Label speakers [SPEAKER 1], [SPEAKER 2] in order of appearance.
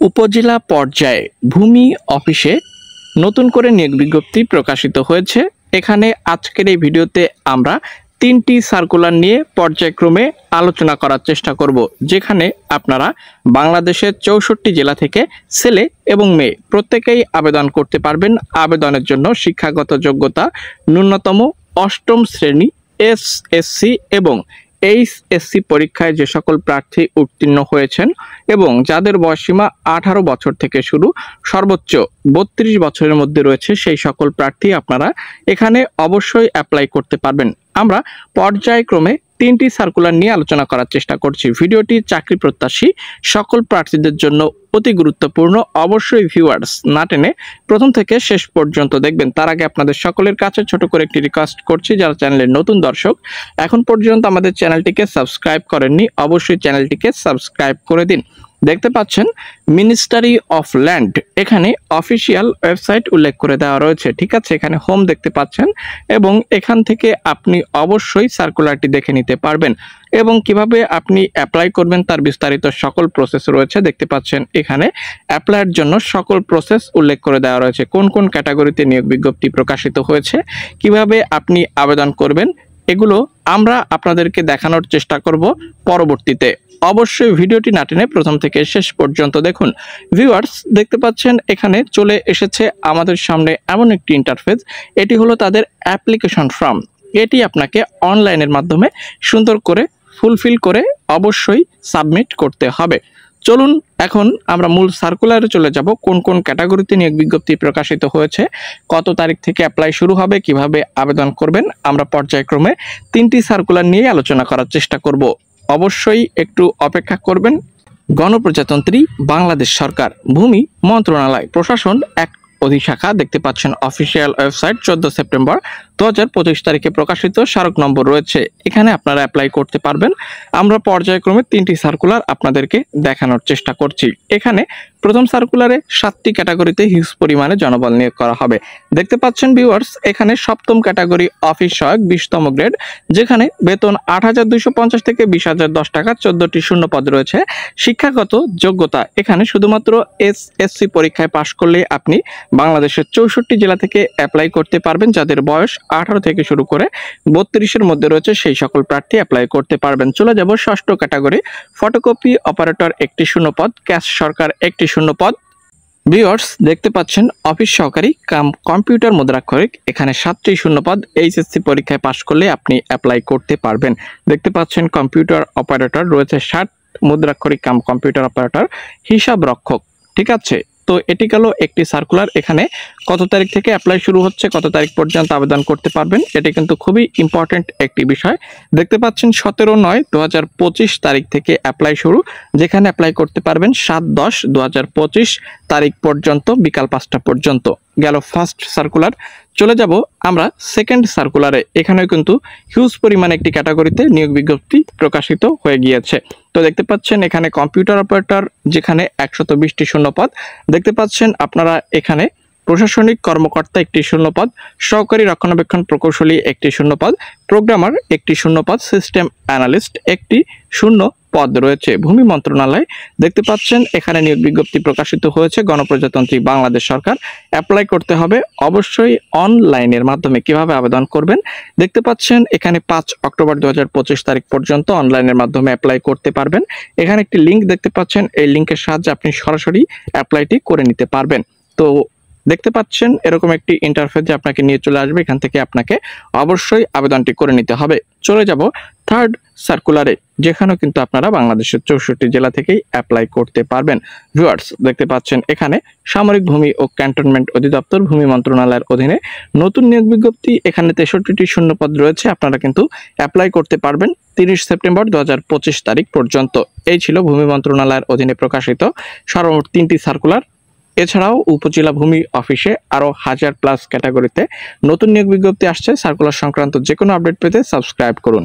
[SPEAKER 1] উপজেলা পর্যায়ে ভূমি অফিসে নতুন করে নিয়োগ বিজ্ঞপ্তি প্রকাশিত হয়েছে। এখানে আজকের এই ভিডিওতে আমরা তিনটি সার্কুলার নিয়ে পর্যায়ক্রমে আলোচনা করার চেষ্টা করব, যেখানে আপনারা বাংলাদেশের 64 জেলা থেকে ছেলে এবং মেয়ে প্রত্যেকেই আবেদন করতে পারবেন। আবেদনের জন্য শিক্ষাগত যোগ্যতা ন্যূনতম 8ম শ্রেণী এসএসসি এবং এইচএসসি পরীক্ষায় যে সকল প্রার্থী উত্তীর্ণ হয়েছেন এবং যাদের বয়সসীমা 18 বছর থেকে শুরু সর্বোচ্চ 32 বছরের মধ্যে রয়েছে, সেই সকল প্রার্থী আপনারা এখানে অবশ্যই অ্যাপ্লাই করতে পারবেন। আমরা পর্যায়ক্রমে তিনটি সার্কুলার নিয়ে আলোচনা করার চেষ্টা করছি। ভিডিওটি চাকরি প্রত্যাশী সকল প্রার্থীদের জন্য অতি গুরুত্বপূর্ণ। অবশ্যই ভিউয়ার্স না টেনে প্রথম থেকে শেষ পর্যন্ত দেখবেন। তার আগে আপনাদের সকলের কাছে ছোট করে একটি রিকোয়েস্ট করছি, যারা চ্যানেলের নতুন দর্শক এখন পর্যন্ত আমাদের চ্যানেলটিকে সাবস্ক্রাইব করেননি, অবশ্যই চ্যানেলটিকে সাবস্ক্রাইব করে দিন। দেখতে পাচ্ছেন মিনিস্ট্রি অফ ল্যান্ড, এখানে অফিসিয়াল ওয়েবসাইট উল্লেখ করে দেওয়া রয়েছে। ঠিক আছে, এখানে হোম দেখতে পাচ্ছেন এবং এখান থেকে আপনি অবশ্যই সার্কুলারটি দেখে নিতে পারবেন এবং কিভাবে আপনি অ্যাপ্লাই করবেন তার বিস্তারিত সকল প্রসেস রয়েছে। দেখতে পাচ্ছেন এখানে অ্যাপ্লাইয়ের জন্য সকল প্রসেস উল্লেখ করে দেওয়া রয়েছে, কোন কোন ক্যাটাগরিতে নিয়োগ বিজ্ঞপ্তি প্রকাশিত হয়েছে, কিভাবে আপনি আবেদন করবেন, এগুলো আমরা আপনাদেরকে দেখানোর চেষ্টা করব পরবর্তীতে। অবশ্যই ভিডিওটি না টেনে প্রথম থেকে শেষ পর্যন্ত দেখুন। ভিউয়ার্স দেখতে পাচ্ছেন এখানে চলে এসেছে আমাদের সামনে এমন একটি ইন্টারফেস, এটি হলো তাদের অ্যাপ্লিকেশন ফর্ম। এটি আপনাকে অনলাইনের মাধ্যমে সুন্দর করে ফুলফিল করে অবশ্যই সাবমিট করতে হবে। চলুন এখন আমরা মূল সার্কুলারে চলে যাব। কোন কোন ক্যাটাগরিতে নিয়োগ বিজ্ঞপ্তি প্রকাশিত হয়েছে, কত তারিখ থেকে অ্যাপ্লাই শুরু হবে, কিভাবে আবেদন করবেন, আমরা পর্যায়ক্রমে তিনটি সার্কুলার নিয়ে আলোচনা করার চেষ্টা করব। অবশ্যই একটু অপেক্ষা করবেন। গণপ্রজাতন্ত্রী বাংলাদেশ সরকার ভূমি মন্ত্রণালয় প্রশাসন এক অধিশাখা, দেখতে পাচ্ছেন অফিসিয়াল ওয়েবসাইট 14 সেপ্টেম্বর 2025 তারিখে প্রকাশিত স্মারক নম্বর রয়েছে, এখানে আপনারা অ্যাপ্লাই করতে পারবেন। আমরা পর্যায়ক্রমে তিনটি সার্কুলার আপনাদেরকে দেখানোর চেষ্টা করছি। এখানে প্রথম সার্কুলারে 7টি ক্যাটাগরিতে হিউজ পরিমাণে জনবল নিয়োগ করা হবে। দেখতে পাচ্ছেন ভিউয়ার্স এখানে 7ম ক্যাটাগরি অফিস সহায়ক 20তম গ্রেড, যেখানে বেতন 8,250 থেকে 20,010 টাকা, 14টি শূন্য পদ রয়েছে। শিক্ষাগত যোগ্যতা এখানে শুধুমাত্র এসএসসি পরীক্ষায় পাশ করলে আপনি বাংলাদেশের 64 জেলা থেকে অ্যাপ্লাই করতে পারবেন। যাদের বয়স 18 থেকে শুরু করে 32-এর মধ্যে রয়েছে সেই সকল প্রার্থী অ্যাপ্লাই করতে পারবেন। চলে যাব 6ষ্ঠ ক্যাটাগরি ফটোকপি অপারেটর 1টি শূন্য পদ, ক্যাশ সরকার 1টি শূন্য পদ। ভিউয়ার্স দেখতে পাচ্ছেন অফিস সহকারী কাম কম্পিউটার মুদ্রাক্ষরিক, এখানে 7টি শূন্য পদ, এইচএসসি পরীক্ষায় পাশ করলে আপনি অ্যাপ্লাই করতে পারবেন। দেখতে পাচ্ছেন কম্পিউটার অপারেটর রয়েছে 60, মুদ্রাক্ষরিক কাম কম্পিউটার অপারেটর হিসাব রক্ষক। ঠিক আছে, তো এটি গেল একটি সার্কুলার। এখানে কত তারিখ থেকে অ্যাপ্লাই শুরু হচ্ছে, কত তারিখ পর্যন্ত আবেদন করতে পারবেন, এটি কিন্তু খুবই ইম্পর্টেন্ট একটি বিষয়। দেখতে পাচ্ছেন 17/9/2025 তারিখ থেকে অ্যাপ্লাই শুরু, যেখানে অ্যাপ্লাই করতে পারবেন 7/10/2025 তারিখ পর্যন্ত বিকাল 5টা পর্যন্ত। গেল ফার্স্ট সার্কুলার। চলে যাব আমরা সেকেন্ড সার্কুলারে। এখানেও কিন্তু হিউজ পরিমাণে একটি ক্যাটাগরিতে নিয়োগ বিজ্ঞপ্তি প্রকাশিত হয়ে গিয়েছে। তো দেখতে পাচ্ছেন এখানে কম্পিউটার অপারেটর, যেখানে 120টি শূন্য পদ। দেখতে পাচ্ছেন আপনারা এখানে প্রশাসনিক কর্মকর্তা 1টি শূন্য পদ, সহকারী রক্ষণাবেক্ষণ প্রকৌশলী 1টি শূন্য পদ, প্রোগ্রামার 1টি শূন্য পদ, সিস্টেম অ্যানালিস্ট 1টি শূন্য পদ রয়েছে। ভূমি মন্ত্রণালয় দেখতে পাচ্ছেন এখানে নিয়োগ বিজ্ঞপ্তি প্রকাশিত হয়েছে। গণপ্রজাতন্ত্রী বাংলাদেশ সরকার। অ্যাপ্লাই করতে হবে অবশ্যই অনলাইনের মাধ্যমে। কিভাবে আবেদন করবেন দেখতে পাচ্ছেন এখানে 5 অক্টোবর 2025 তারিখ পর্যন্ত অনলাইনের মাধ্যমে অ্যাপ্লাই করতে পারবেন। এখানে একটি লিঙ্ক দেখতে পাচ্ছেন, এই লিঙ্কের সাহায্যে আপনি সরাসরি অ্যাপ্লাইটি করে নিতে পারবেন। তো দেখতে পাচ্ছেন এরকম একটি ইন্টারফেস আপনাকে নিয়ে চলে আসবে, এখান থেকে আপনাকে অবশ্যই আবেদনটি করে নিতে হবে। চলে যাব থার্ড সার্কুলারে, যেখানেও কিন্তু আপনারা বাংলাদেশের 64 জেলা থেকেই অ্যাপ্লাই করতে পারবেন। ভিউয়ার্স দেখতে পাচ্ছেন এখানে সামরিক ভূমি ও ক্যান্টনমেন্ট অধিদপ্তর ভূমি মন্ত্রণালয়ের অধীনে নতুন নিয়োগ বিজ্ঞপ্তি, এখানে 63টি শূন্যপদ রয়েছে। আপনারা কিন্তু অ্যাপ্লাই করতে পারবেন 30 সেপ্টেম্বর 2025 তারিখ পর্যন্ত। এই ছিল ভূমি মন্ত্রণালয়ের অধীনে প্রকাশিত সর্বমোট 3টি সার্কুলার। এছাড়াও উপজেলা ভূমি অফিসে আরও 1000+ ক্যাটাগরিতে নতুন নিয়োগ বিজ্ঞপ্তি আসছে। সার্কুলার সংক্রান্ত যে কোনো আপডেট পেতে সাবস্ক্রাইব করুন।